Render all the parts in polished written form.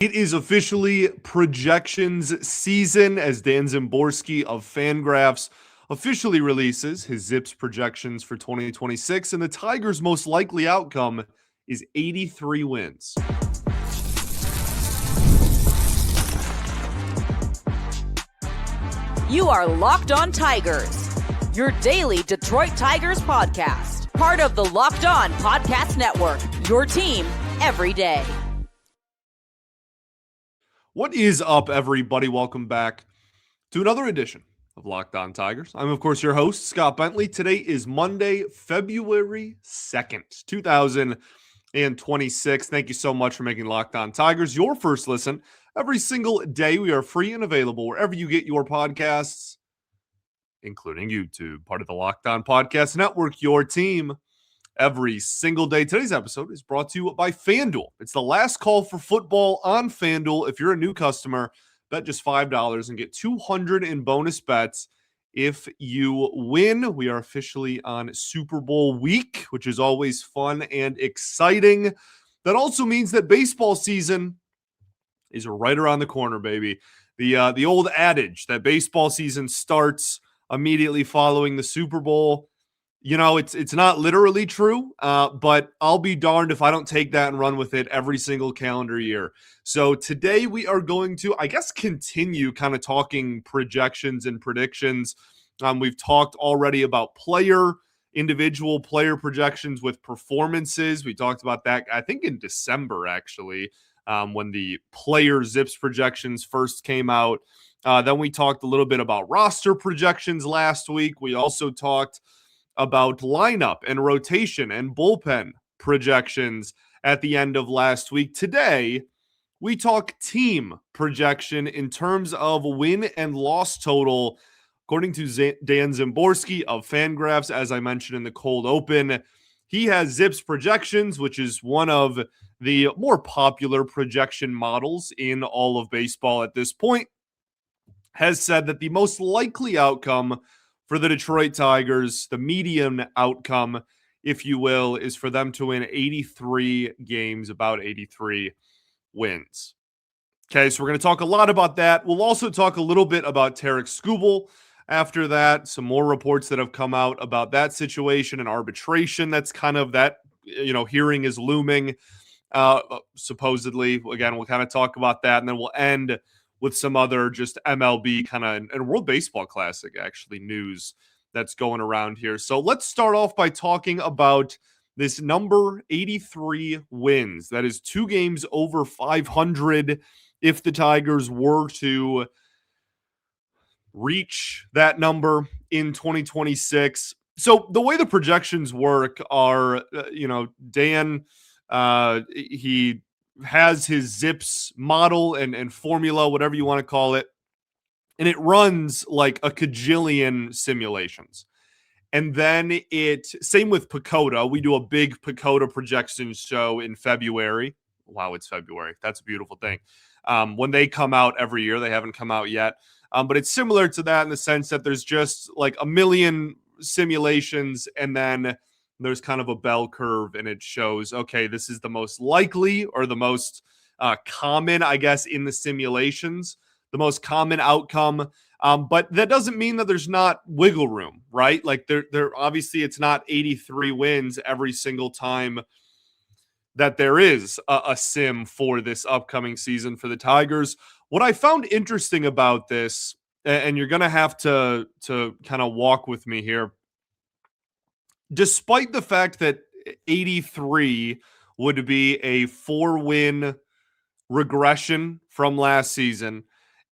It is officially projections season as Dan Szymborski of Fangraphs officially releases his Zips projections for 2026, and the Tigers' most likely outcome is 83 wins. You are Locked On Tigers, your daily Detroit Tigers podcast, part of the Locked On Podcast Network, your team every day. What is up, everybody? Welcome back to another edition of Locked On Tigers. I'm, of course, your host, Scott Bentley. Today is Monday, February 2nd, 2026. Thank you so much for making Locked On Tigers your first listen. Every single day, we are free and available wherever you get your podcasts, including YouTube, part of the Locked On Podcast Network, your team every single day. Today's episode is brought to you by FanDuel. It's the last call for football on FanDuel. If you're a new customer, bet just $5 and get $200 in bonus bets if you win. We are officially on Super Bowl week, which is always fun and exciting. That also means that baseball season is right around the corner, baby. The old adage that baseball season starts immediately following the Super Bowl. You know, it's not literally true, but I'll be darned if I don't take that and run with it every single calendar year. So today we are going to, I guess, continue kind of talking projections and predictions. We've talked already about individual player projections with performances. We talked about that, I think, in December, actually, when the player Zips projections first came out. Then we talked a little bit about roster projections last week. We also talked about lineup and rotation and bullpen projections at the end of last week. Today, we talk team projection in terms of win and loss total. According to Dan Szymborski of Fangraphs, as I mentioned in the cold open, he has Zips projections, which is one of the more popular projection models in all of baseball at this point, has said that the most likely outcome for the Detroit Tigers, the median outcome, if you will, is for them to win 83 games, about 83 wins. Okay, so we're going to talk a lot about that. We'll also talk a little bit about Tarik Skubal after that, some more reports that have come out about that situation and arbitration. That's kind of that, hearing is looming, supposedly. Again, we'll kind of talk about that, and then we'll end with some other just MLB kind of and World Baseball Classic actually news that's going around here. So let's start off by talking about this number 83 wins. That is 2 games over 500 if the Tigers were to reach that number in 2026. So the way the projections work are, Dan, he has his Zips model and formula, whatever you want to call it, and it runs like a cajillion simulations. And then same with Pacoda. We do a big Pacoda projection show in February. Wow, it's February. That's a beautiful thing. When they come out every year, they haven't come out yet. But it's similar to that in the sense that there's just like a million simulations, and then there's kind of a bell curve, and it shows, okay, this is the most likely or the most common, I guess, in the simulations, the most common outcome. But that doesn't mean that there's not wiggle room, right? Like there obviously it's not 83 wins every single time that there is a sim for this upcoming season for the Tigers. What I found interesting about this, and you're going to have to kind of walk with me here, despite the fact that 83 would be a 4-win regression from last season,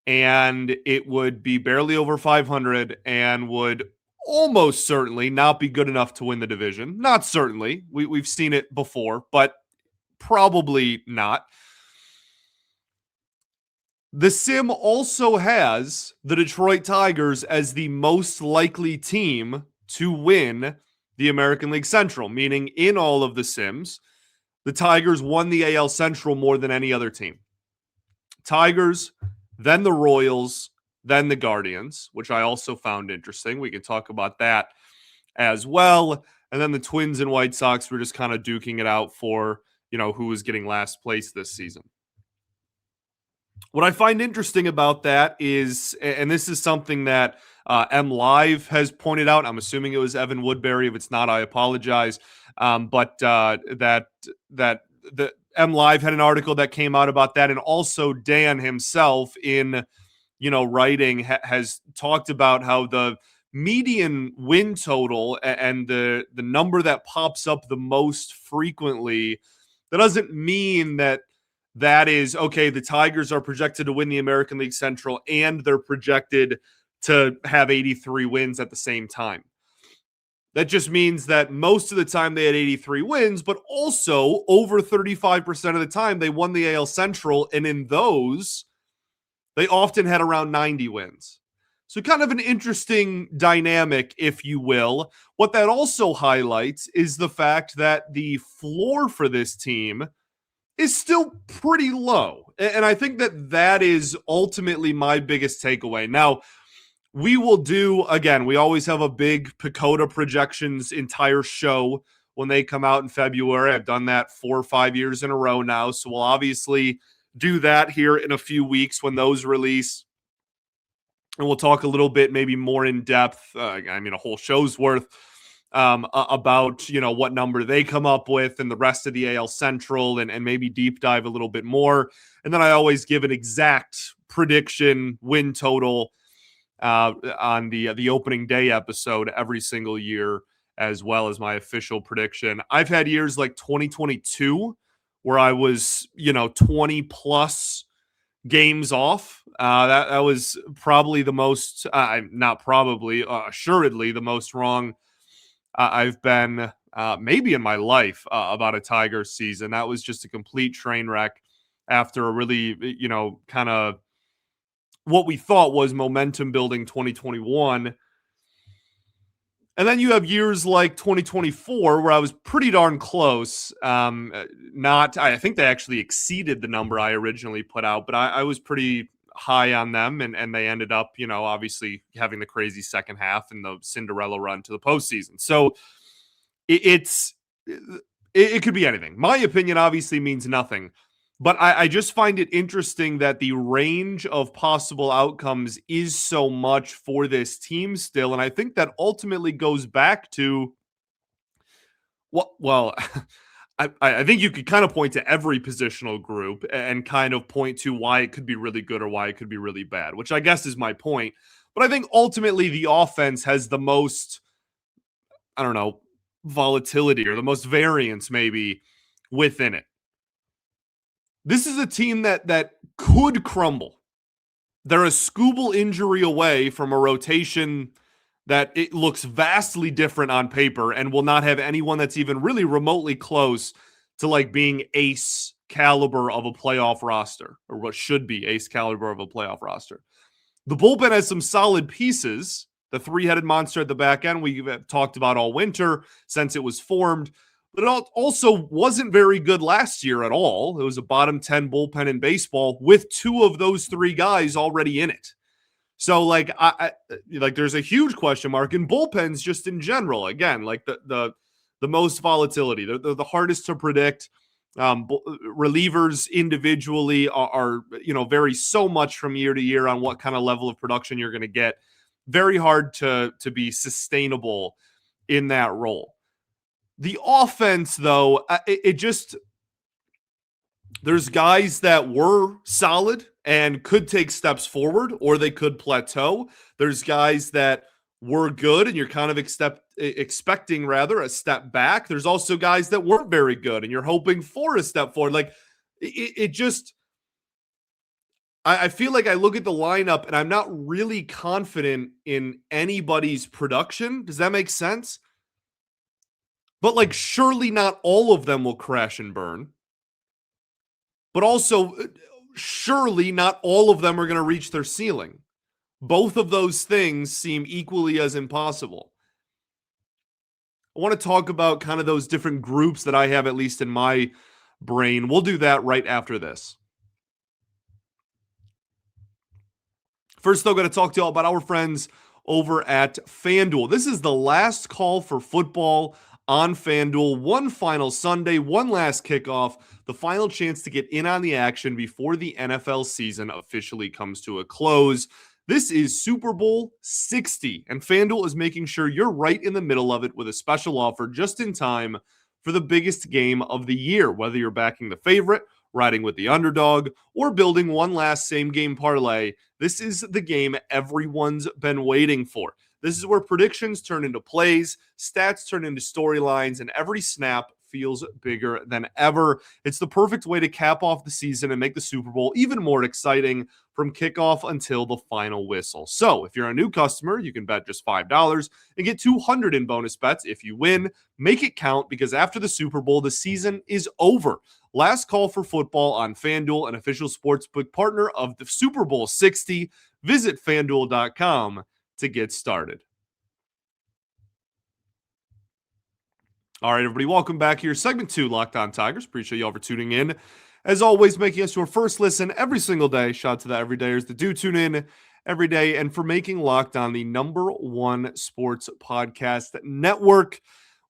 and it would be barely over 500 and would almost certainly not be good enough to win the division. Not certainly. We've seen it before, but probably not. The sim also has the Detroit Tigers as the most likely team to win the American League Central, meaning in all of the sims, the Tigers won the AL Central more than any other team. Tigers, then the Royals, then the Guardians, which I also found interesting. We can talk about that as well. And then the Twins and White Sox were just kind of duking it out for, who was getting last place this season. What I find interesting about that is, and this is something that M Live has pointed out. I'm assuming it was Evan Woodbury. If it's not, I apologize. But that the M Live had an article that came out about that, and also Dan himself in writing has talked about how the median win total and the number that pops up the most frequently, that doesn't mean that is okay. The Tigers are projected to win the American League Central and they're projected to have 83 wins at the same time. That just means that most of the time they had 83 wins, but also over 35% of the time they won the AL Central, and in those they often had around 90 wins. So kind of an interesting dynamic, if you will. What that also highlights is the fact that the floor for this team is still pretty low. And I think that is ultimately my biggest takeaway. Now, we will do, again, we always have a big PECOTA projections entire show when they come out in February. I've done that 4 or 5 years in a row now. So we'll obviously do that here in a few weeks when those release. And we'll talk a little bit, maybe more in depth, a whole show's worth, about, what number they come up with and the rest of the AL Central, and maybe deep dive a little bit more. And then I always give an exact prediction win total on the opening day episode every single year, as well as my official prediction. I've had years like 2022 where I was, 20 plus games off. That was probably the most, not probably, assuredly the most wrong I've been maybe in my life about a Tigers season. That was just a complete train wreck after a really, kind of what we thought was momentum building 2021. And then you have years like 2024 where I was pretty darn close. I think they actually exceeded the number I originally put out, but I was pretty high on them, and they ended up, obviously having the crazy second half and the Cinderella run to the postseason. So it could be anything. My opinion obviously means nothing, but I just find it interesting that the range of possible outcomes is so much for this team still. And I think that ultimately goes back to I think you could kind of point to every positional group and kind of point to why it could be really good or why it could be really bad, which I guess is my point. But I think ultimately the offense has the most, volatility or the most variance maybe within it. This is a team that could crumble. They're a Skubal injury away from a rotation that it looks vastly different on paper and will not have anyone that's even really remotely close to like being ace caliber of a playoff roster, or what should be ace caliber of a playoff roster. The bullpen has some solid pieces. The three-headed monster at the back end we've talked about all winter since it was formed. But it also wasn't very good last year at all. It was a bottom 10 bullpen in baseball with two of those three guys already in it. So, there's a huge question mark in bullpens just in general. Again, like the most volatility, they're the hardest to predict. Relievers individually are vary so much from year to year on what kind of level of production you're going to get. Very hard to be sustainable in that role. The offense, though, there's guys that were solid and could take steps forward, or they could plateau. There's guys that were good and you're kind of expecting a step back. There's also guys that weren't very good and you're hoping for a step forward. Like I feel like I look at the lineup and I'm not really confident in anybody's production. Does that make sense? But surely not all of them will crash and burn. But also, surely not all of them are going to reach their ceiling. Both of those things seem equally as impossible. I want to talk about kind of those different groups that I have, at least in my brain. We'll do that right after this. First, though, I'm going to talk to you all about our friends over at FanDuel. This is the last call for football on FanDuel. One final Sunday, one last kickoff, the final chance to get in on the action before the NFL season officially comes to a close. This is Super Bowl 60, and FanDuel is making sure you're right in the middle of it with a special offer just in time for the biggest game of the year. Whether you're backing the favorite, riding with the underdog, or building one last same-game parlay, this is the game everyone's been waiting for. This is where predictions turn into plays, stats turn into storylines, and every snap feels bigger than ever. It's the perfect way to cap off the season and make the Super Bowl even more exciting from kickoff until the final whistle. So if you're a new customer, you can bet just $5 and get $200 in bonus bets if you win. Make it count, because after the Super Bowl, the season is over. Last call for football on FanDuel, an official sportsbook partner of the Super Bowl 60. Visit FanDuel.com to get started. All right, everybody, welcome back here. Segment 2, Locked On Tigers. Appreciate y'all for tuning in. As always, making us your first listen every single day. Shout out to the everydayers that do tune in every day, and for making Locked On the #1 sports podcast network.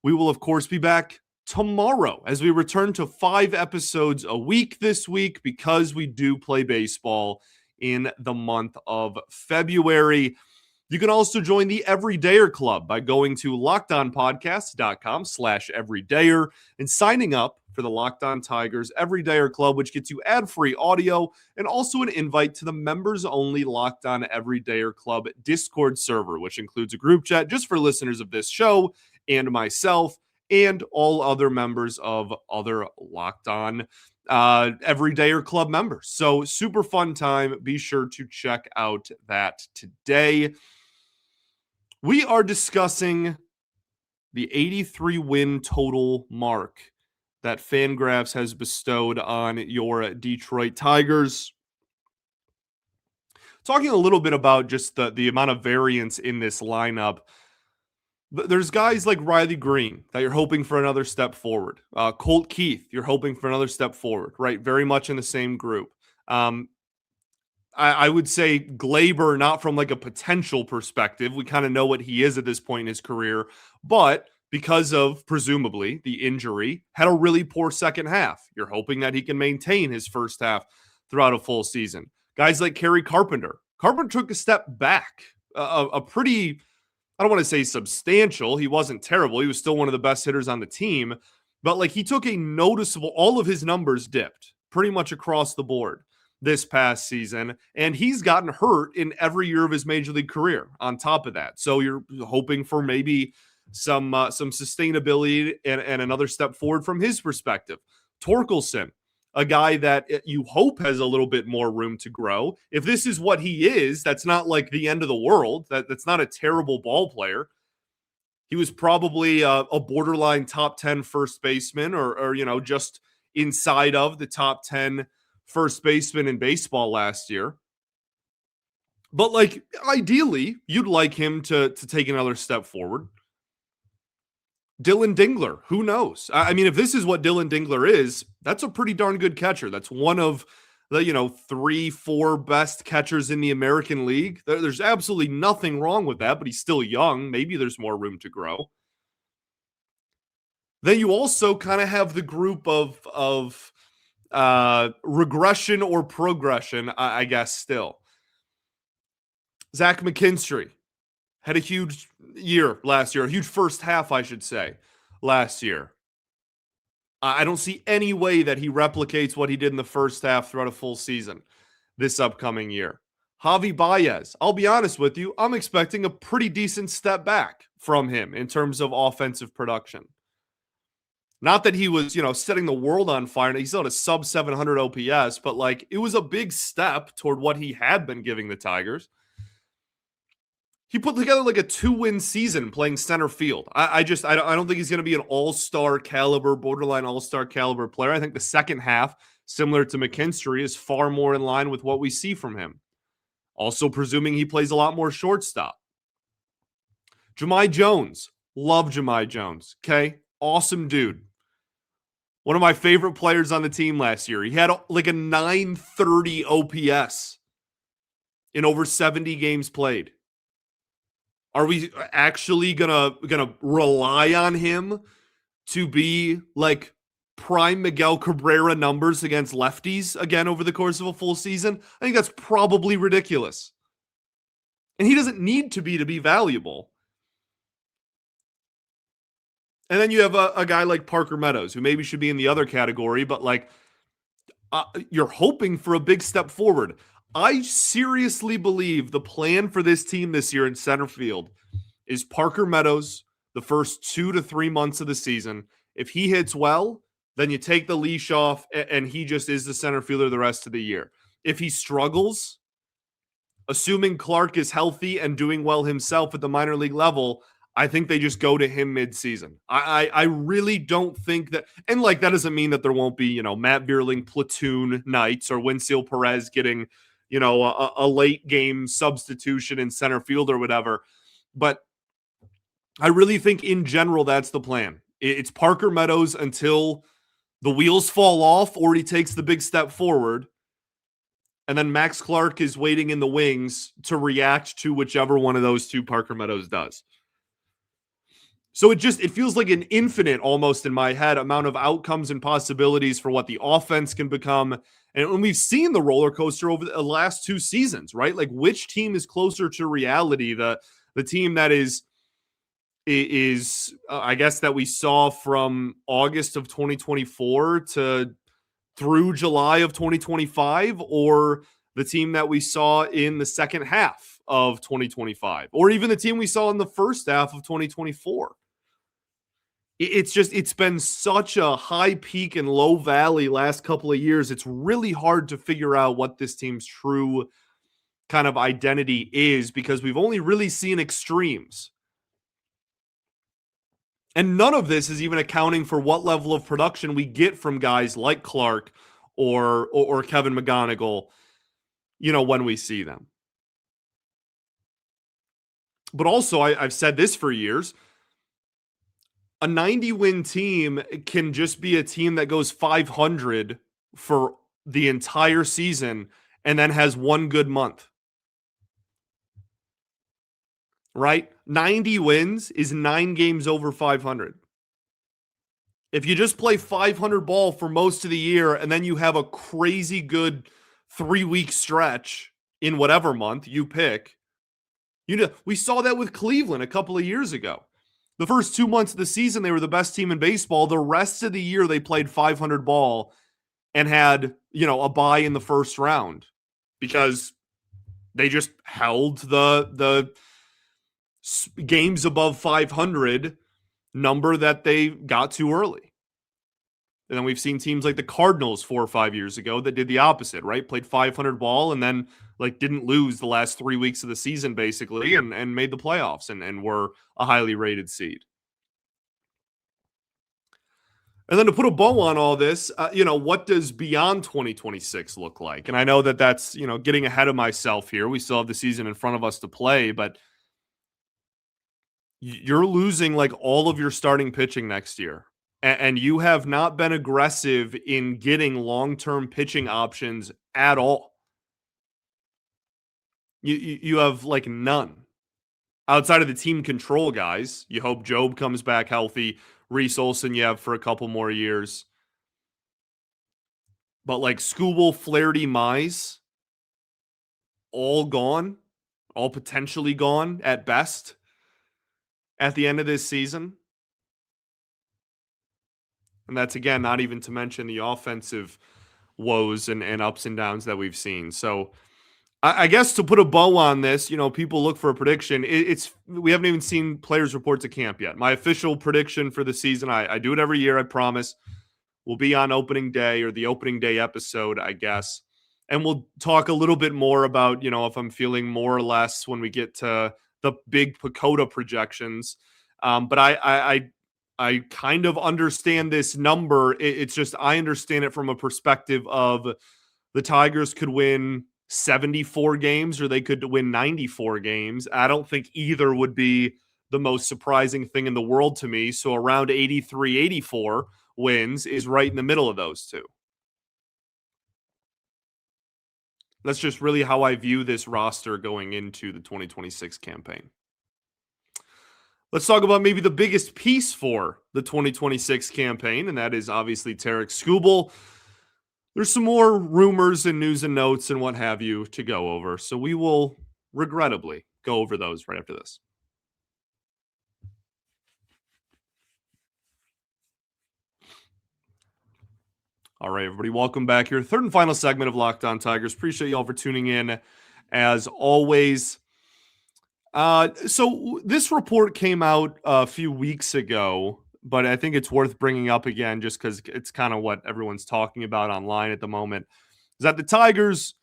We will, of course, be back tomorrow as we return to 5 episodes a week this week, because we do play baseball in the month of February. You can also join the Everydayer Club by going to lockedonpodcast.com/everydayer and signing up for the Locked On Tigers Everydayer Club, which gets you ad-free audio and also an invite to the members-only Locked On Everydayer Club Discord server, which includes a group chat just for listeners of this show and myself and all other members of other Locked On Everydayer Club members. So super fun time. Be sure to check out that today. We are discussing the 83 win total mark that Fangraphs has bestowed on your Detroit Tigers. Talking a little bit about just the amount of variance in this lineup. There's guys like Riley Green that you're hoping for another step forward. Colt Keith, you're hoping for another step forward, right? Very much in the same group. I would say Glaber, not from like a potential perspective. We kind of know what he is at this point in his career, but because of presumably the injury, had a really poor second half. You're hoping that he can maintain his first half throughout a full season. Guys like Kerry Carpenter. Carpenter took a step back, a pretty, I don't want to say substantial. He wasn't terrible. He was still one of the best hitters on the team, but like he took a noticeable, all of his numbers dipped pretty much across the board this past season, and he's gotten hurt in every year of his major league career on top of that. So you're hoping for maybe some sustainability and another step forward from his perspective. Torkelson, a guy that you hope has a little bit more room to grow. If this is what he is, that's not like the end of the world. That's not a terrible ball player. He was probably a borderline top 10 first baseman or just inside of the top 10 first baseman in baseball last year. But like ideally, you'd like him to take another step forward. Dylan Dingler, who knows? I mean, if this is what Dylan Dingler is, that's a pretty darn good catcher. That's one of the 3-4 best catchers in the American League. There's absolutely nothing wrong with that, but he's still young. Maybe there's more room to grow. Then you also kind of have the group of regression or progression, I guess, still. Zach McKinstry had a huge year last year, a huge first half, I should say, last year. I don't see any way that he replicates what he did in the first half throughout a full season this upcoming year. Javi Baez, I'll be honest with you, I'm expecting a pretty decent step back from him in terms of offensive production. Not that he was, setting the world on fire. He still had a sub 700 OPS, but like it was a big step toward what he had been giving the Tigers. He put together like a 2-win season playing center field. I don't think he's going to be an all-star caliber, borderline all-star caliber player. I think the second half, similar to McKinstry, is far more in line with what we see from him. Also presuming he plays a lot more shortstop. Jahmai Jones. Love Jahmai Jones. Okay? Awesome dude. One of my favorite players on the team last year. He had like a 930 OPS in over 70 games played. Are we actually gonna rely on him to be like prime Miguel Cabrera numbers against lefties again over the course of a full season, I think that's probably ridiculous. And he doesn't need to be valuable. And then you have a guy like Parker Meadows, who maybe should be in the other category, but like you're hoping for a big step forward. I seriously believe the plan for this team this year in center field is Parker Meadows the first 2 to 3 months of the season. If he hits well, then you take the leash off and he just is the center fielder the rest of the year. If he struggles, assuming Clark is healthy and doing well himself at the minor league level, I think they just go to him mid-season. I really don't think that, and like that doesn't mean that there won't be, Matt Vierling platoon nights or Winfield Perez getting, a late game substitution in center field or whatever. But I really think in general that's the plan. It's Parker Meadows until the wheels fall off or he takes the big step forward. And then Max Clark is waiting in the wings to react to whichever one of those two Parker Meadows does. So it feels like an infinite, almost in my head, amount of outcomes and possibilities for what the offense can become. And when we've seen the roller coaster over the last 2 seasons, right? Like which team is closer to reality? The team that is I guess that we saw from August of 2024 to through July of 2025, or the team that we saw in the second half of 2025, or even the team we saw in the first half of 2024. It's been such a high peak and low valley last couple of years. It's really hard to figure out what this team's true kind of identity is because we've only really seen extremes. And none of this is even accounting for what level of production we get from guys like Clark or Kevin McGonigal, when we see them. But also, I've said this for years, a 90-win team can just be a team that goes 500 for the entire season and then has one good month. Right? 90 wins is 9 games over 500. If you just play 500 ball for most of the year and then you have a crazy good 3-week stretch in whatever month you pick, we saw that with Cleveland a couple of years ago. The first 2 months of the season, they were the best team in baseball. The rest of the year, they played 500 ball and had, a bye in the first round because they just held the games above 500 number that they got too early. And then we've seen teams like the Cardinals 4 or 5 years ago that did the opposite, right? Played 500 ball and then didn't lose the last 3 weeks of the season basically and made the playoffs and were a highly rated seed. And then to put a bow on all this, what does beyond 2026 look like? And I know that that's, getting ahead of myself here. We still have the season in front of us to play, but you're losing all of your starting pitching next year. And you have not been aggressive in getting long-term pitching options at all. You have none. Outside of the team control guys, you hope Job comes back healthy. Reese Olson you have for a couple more years. But Skubal, Flaherty, Mize, all gone. All potentially gone at best at the end of this season. And that's, again, not even to mention the offensive woes and ups and downs that we've seen. So I guess to put a bow on this, people look for a prediction. We haven't even seen players report to camp yet. My official prediction for the season, I do it every year, I promise, will be on opening day or the opening day episode, I guess. And we'll talk a little bit more about, if I'm feeling more or less when we get to the big PECOTA projections. But I kind of understand this number. It's just I understand it from a perspective of the Tigers could win 74 games or they could win 94 games. I don't think either would be the most surprising thing in the world to me. So around 83, 84 wins is right in the middle of those two. That's just really how I view this roster going into the 2026 campaign. Let's talk about maybe the biggest piece for the 2026 campaign, and that is obviously Tarik Skubal. There's some more rumors and news and notes and what have you to go over, so we will regrettably go over those right after this. All right, everybody, welcome back here. Third and final segment of Locked On Tigers. Appreciate y'all for tuning in, as always. So this report came out a few weeks ago, but I think it's worth bringing up again just because it's kind of what everyone's talking about online at the moment, is that the Tigers'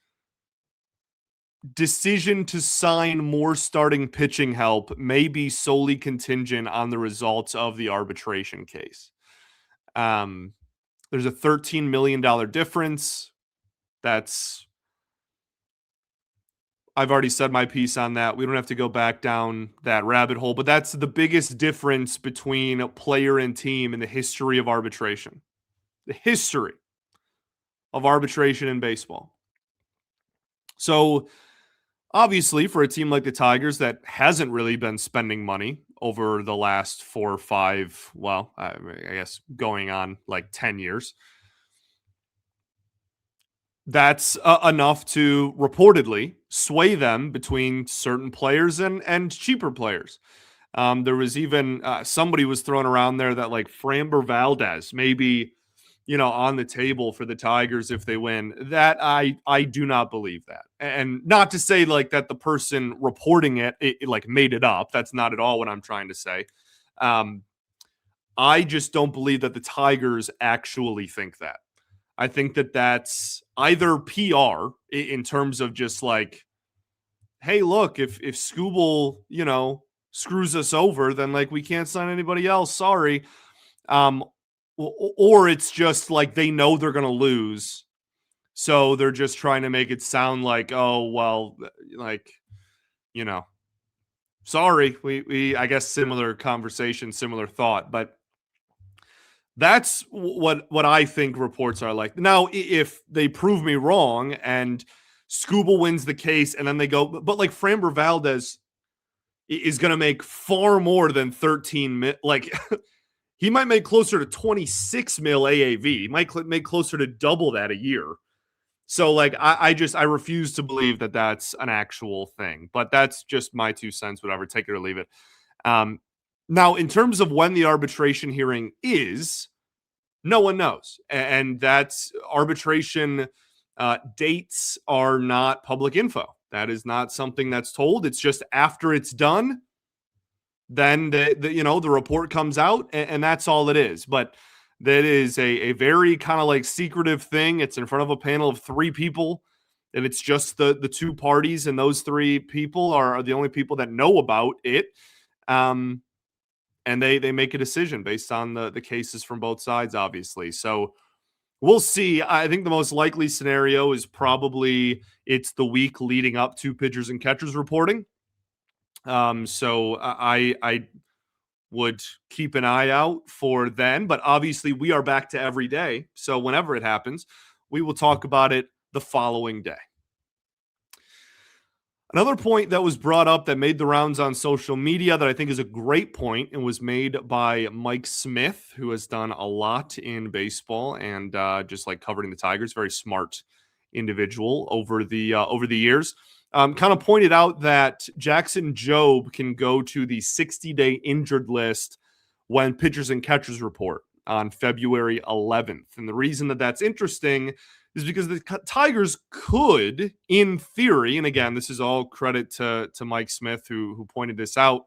decision to sign more starting pitching help may be solely contingent on the results of the arbitration case. There's a $13 million difference. I've already said my piece on that. We don't have to go back down that rabbit hole, but that's the biggest difference between a player and team in the history of arbitration. The history of arbitration in baseball. So, obviously, for a team like the Tigers that hasn't really been spending money over the last 4 or 5, well, I guess going on like 10 years, that's enough to reportedly sway them between certain players and cheaper players. There was even somebody was throwing around there that like Framber Valdez maybe, on the table for the Tigers if they win. That I do not believe that. And not to say like that the person reporting it like made it up. That's not at all what I'm trying to say. I just don't believe that the Tigers actually think that. I think that that's either PR in terms of just like, hey, look, if Skubal, screws us over, then like we can't sign anybody else. Sorry. Or it's just like they know they're going to lose. So they're just trying to make it sound like, oh, well, like, sorry. We I guess similar conversation, similar thought, but that's what I think reports are like. Now, if they prove me wrong and Skubal wins the case and then they go, but like Framber Valdez is going to make far more than 13, like he might make closer to 26 mil AAV. He might make closer to double that a year. So like, I refuse to believe that that's an actual thing, but that's just my 2 cents, whatever, take it or leave it. Now, in terms of when the arbitration hearing is, no one knows. And that's arbitration dates are not public info. That is not something that's told. It's just after it's done, then the report comes out and that's all it is. But that is a very kind of like secretive thing. It's in front of a panel of 3 people. And it's just the 2 parties, and those 3 people are the only people that know about it. And they make a decision based on the cases from both sides, obviously. So we'll see. I think the most likely scenario is probably it's the week leading up to pitchers and catchers reporting. So I would keep an eye out for then. But obviously, we are back to every day. So whenever it happens, we will talk about it the following day. Another point that was brought up that made the rounds on social media that I think is a great point and was made by Mike Smith, who has done a lot in baseball and just like covering the Tigers, very smart individual over the years. Kind of pointed out that Jackson Jobe can go to the 60-day injured list when pitchers and catchers report on February 11th. And the reason that that's interesting is because the Tigers could, in theory, and again, this is all credit to Mike Smith who pointed this out,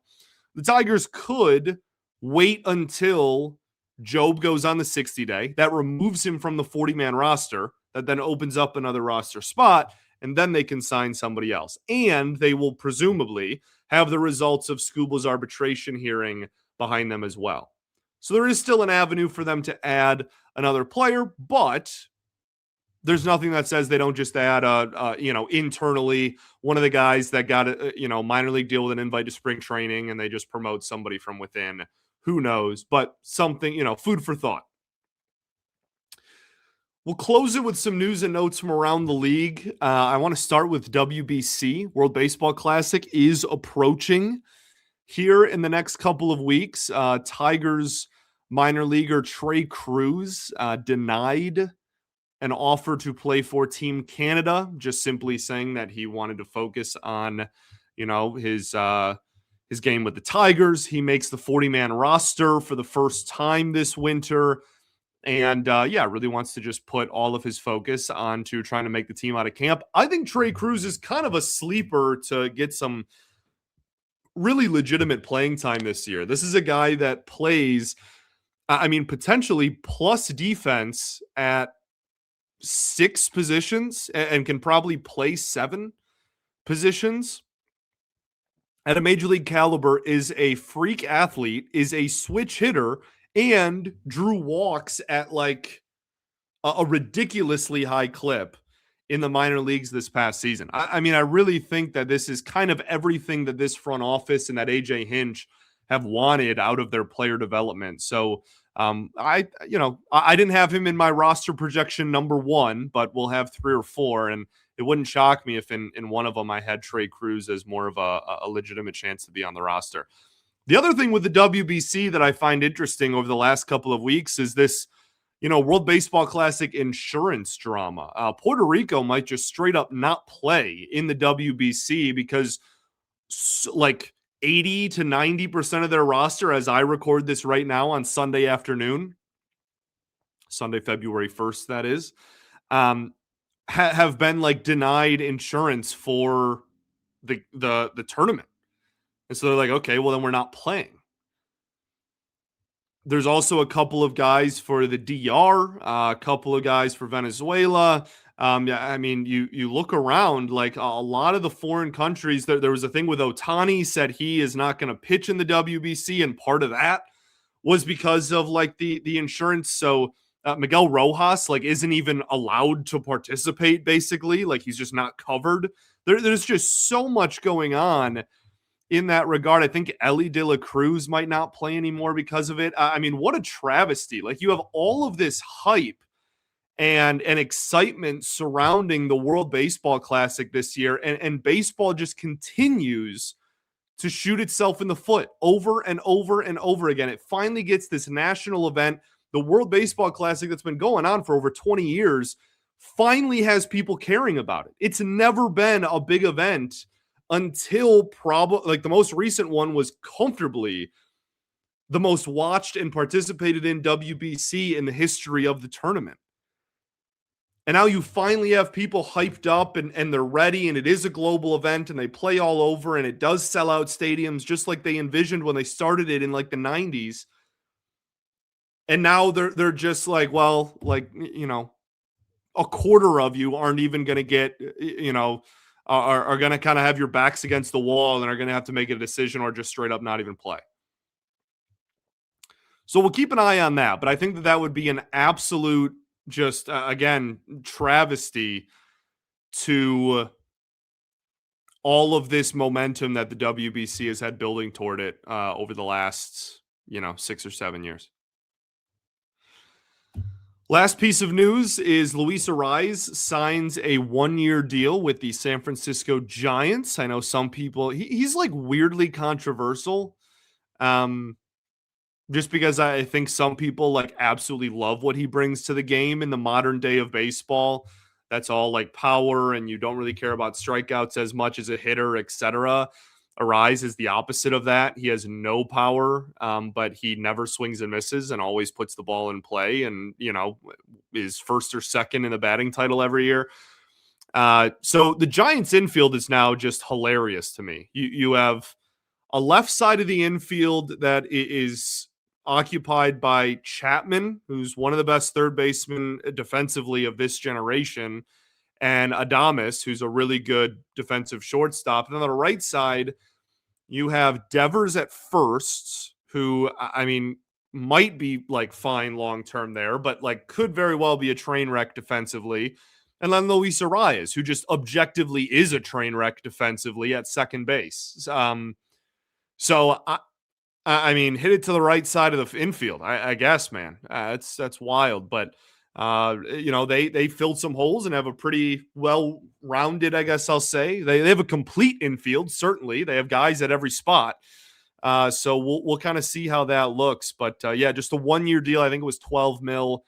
the Tigers could wait until Jobe goes on the 60-day. That removes him from the 40-man roster. That then opens up another roster spot, and then they can sign somebody else. And they will presumably have the results of Skubal's arbitration hearing behind them as well. So there is still an avenue for them to add another player, but there's nothing that says they don't just add internally one of the guys that got a minor league deal with an invite to spring training and they just promote somebody from within. Who knows? But something, food for thought. We'll close it with some news and notes from around the league. I want to start with WBC. World Baseball Classic is approaching here in the next couple of weeks. Tigers minor leaguer Trey Cruz denied an offer to play for Team Canada, just simply saying that he wanted to focus on, his game with the Tigers. He makes the 40-man roster for the first time this winter. And really wants to just put all of his focus onto trying to make the team out of camp. I think Trey Cruz is kind of a sleeper to get some really legitimate playing time this year. This is a guy that plays, potentially plus defense at 6 positions and can probably play 7 positions at a major league caliber, is a freak athlete, is a switch hitter, and drew walks at like a ridiculously high clip in the minor leagues this past season. I really think that this is kind of everything that this front office and that AJ Hinch have wanted out of their player development. So I didn't have him in my roster projection number 1, but we'll have 3 or 4. And it wouldn't shock me if in one of them I had Trey Cruz as more of a legitimate chance to be on the roster. The other thing with the WBC that I find interesting over the last couple of weeks is this, World Baseball Classic insurance drama. Puerto Rico might just straight up not play in the WBC because 80 to 90% of their roster, as I record this right now on Sunday afternoon, Sunday, February 1st, that is, have been denied insurance for the tournament. And so they're like, okay, well then we're not playing. There's also a couple of guys for the DR, a couple of guys for Venezuela. You look around, a lot of the foreign countries, there was a thing with Ohtani said he is not going to pitch in the WBC, and part of that was because of the insurance. So Miguel Rojas isn't even allowed to participate, basically. He's just not covered. There's just so much going on in that regard. I think Ellie De La Cruz might not play anymore because of it. What a travesty. You have all of this hype and excitement surrounding the World Baseball Classic this year, and baseball just continues to shoot itself in the foot over and over and over again. It finally gets this national event. The World Baseball Classic that's been going on for over 20 years finally has people caring about it. It's never been a big event until probably the most recent one was comfortably the most watched and participated in WBC in the history of the tournament. And now you finally have people hyped up and they're ready, and it is a global event and they play all over and it does sell out stadiums just like they envisioned when they started it in the 90s. And now they're just a quarter of you aren't even going to get, are going to kind of have your backs against the wall and are going to have to make a decision or just straight up not even play. So we'll keep an eye on that. But I think that would be an absolute again, travesty to all of this momentum that the WBC has had building toward it over the last, 6 or 7 years. Last piece of news is Luis Arraez signs a 1-year deal with the San Francisco Giants. I know some people, he's weirdly controversial. Just because I think some people absolutely love what he brings to the game in the modern day of baseball. That's all power, and you don't really care about strikeouts as much as a hitter, etc. Arraez is the opposite of that. He has no power, but he never swings and misses and always puts the ball in play and, is first or second in the batting title every year. So the Giants infield is now just hilarious to me. You have a left side of the infield that is occupied by Chapman, who's one of the best third basemen defensively of this generation, and Adames, who's a really good defensive shortstop. And on the right side, you have Devers at first, who, might be fine long-term there, but could very well be a train wreck defensively. And then Luis Arraez, who just objectively is a train wreck defensively at second base. So hit it to the right side of the infield, I guess, man. That's wild. But, they filled some holes and have a pretty well-rounded, I guess I'll say. They have a complete infield, certainly. They have guys at every spot. So we'll kind of see how that looks. But yeah, just a 1-year deal. I think it was $12 million.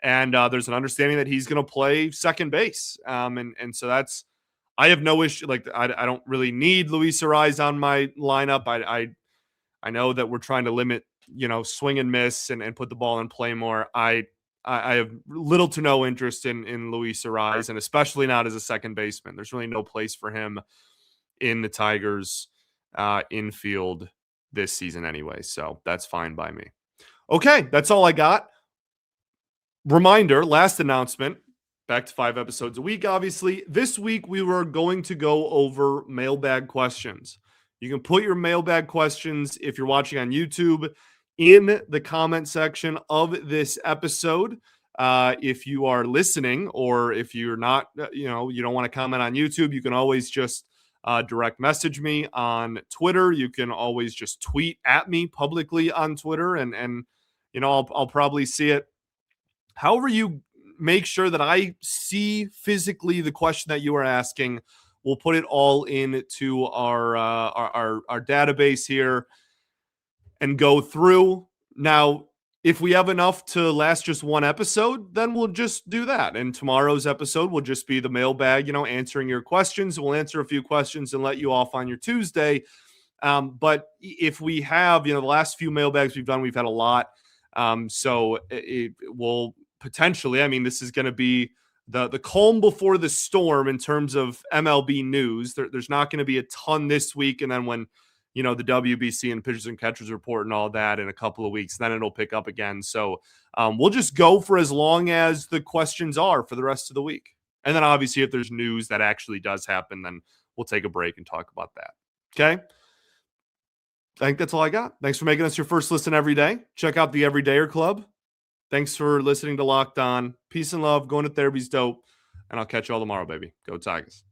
And there's an understanding that he's going to play second base. And so I have no issue. Like, I don't really need Luis Arraez on my lineup. I know that we're trying to limit, swing and miss and put the ball in play more. I have little to no interest in Luis Arraez, and especially not as a second baseman. There's really no place for him in the Tigers infield this season anyway. So that's fine by me. Okay, that's all I got. Reminder, last announcement, back to 5 episodes a week, obviously. This week, we were going to go over mailbag questions. You can put your mailbag questions, if you're watching on YouTube, in the comment section of this episode. If you are listening, or if you're not, you don't want to comment on YouTube, you can always just direct message me on Twitter. You can always just tweet at me publicly on Twitter, and I'll probably see it. However you make sure that I see physically the question that you are asking, we'll put it all into our database here and go through. Now, if we have enough to last just one episode, then we'll just do that. And tomorrow's episode will just be the mailbag, answering your questions. We'll answer a few questions and let you off on your Tuesday. But if we have, the last few mailbags we've done, we've had a lot. So it will potentially, this is going to be the calm before the storm in terms of MLB news. There's not going to be a ton this week. And then when, the WBC and pitchers and catchers report and all that in a couple of weeks, then it'll pick up again. So we'll just go for as long as the questions are for the rest of the week. And then obviously if there's news that actually does happen, then we'll take a break and talk about that. Okay. I think that's all I got. Thanks for making us your first listen every day. Check out the Everydayer Club. Thanks for listening to Locked On. Peace and love. Going to therapy's dope. And I'll catch you all tomorrow, baby. Go Tigers.